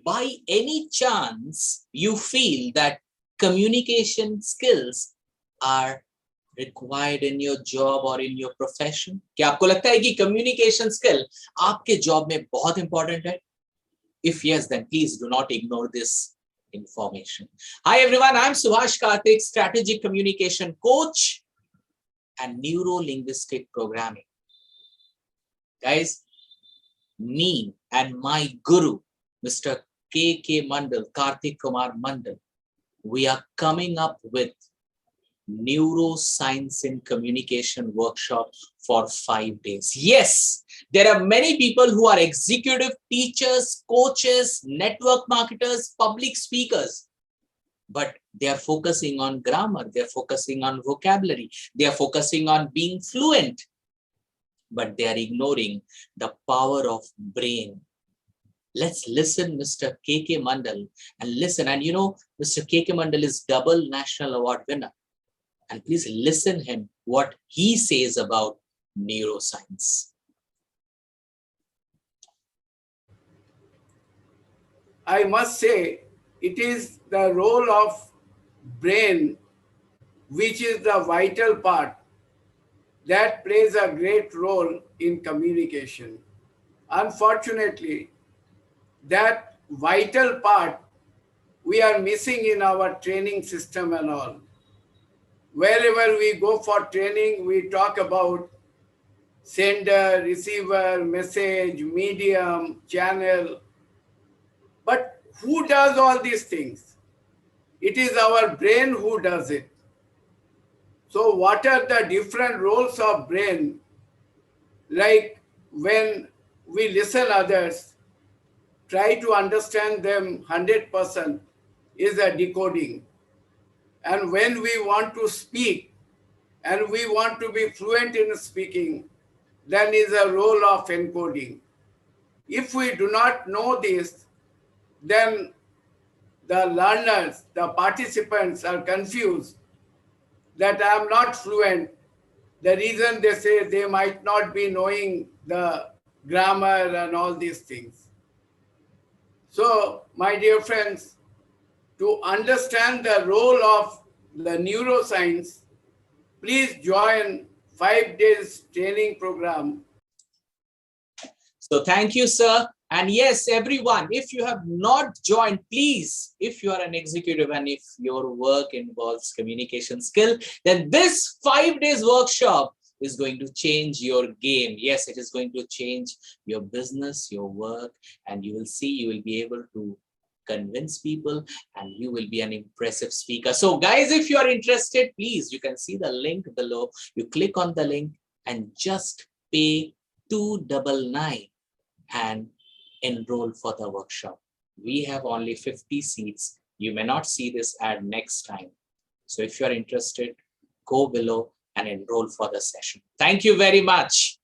by any chance you feel that communication skills are required in your job or in your profession? क्या आपको लगता है कि communication skill आपके job में बहुत important है? If yes, then please do not ignore this information. Hi everyone, I'm Subhash Kartik, strategic communication coach and neuro-linguistic programming. Guys, me and my guru, Mr. K.K. Mandal, Kartik Kumar Mandal, we are coming up with Neuroscience in Communication workshop for 5 days. Yes, there are many people who are executive teachers, coaches, network marketers, public speakers, but they are focusing on grammar, they are focusing on vocabulary, they are focusing on being fluent, but they are ignoring the power of brain. Let's listen Mr. K.K. Mandal and listen. And you know, Mr. K.K. Mandal is double national award winner. And please listen him what he says about neuroscience. I must say, it is the role of brain, which is the vital part, that plays a great role in communication. Unfortunately, that vital part we are missing in our training system and all. Wherever we go for training, we talk about sender, receiver, message, medium, channel. But who does all these things? It is our brain who does it. So what are the different roles of brain? Like when we listen others, try to understand them 100% is a decoding. And when we want to speak and we want to be fluent in speaking, then is a role of encoding. If we do not know this, then the learners, the participants are confused that I am not fluent. The reason they say they might not be knowing the grammar and all these things. So, my dear friends, to understand the role of the neuroscience, please join 5 days training program. So thank you, sir. And yes, everyone, if you have not joined, please, if you are an executive and if your work involves communication skill, then this 5 days workshop is going to change your game. Yes, it is going to change your business, your work, and you will see, you will be able to convince people and you will be an impressive speaker. So guys, if you are interested, please, you can see the link below. You click on the link and just pay $299 and enroll for the workshop. We have only 50 seats. You may not see this ad next time. So if you're interested, go below and enroll for the session. Thank you very much.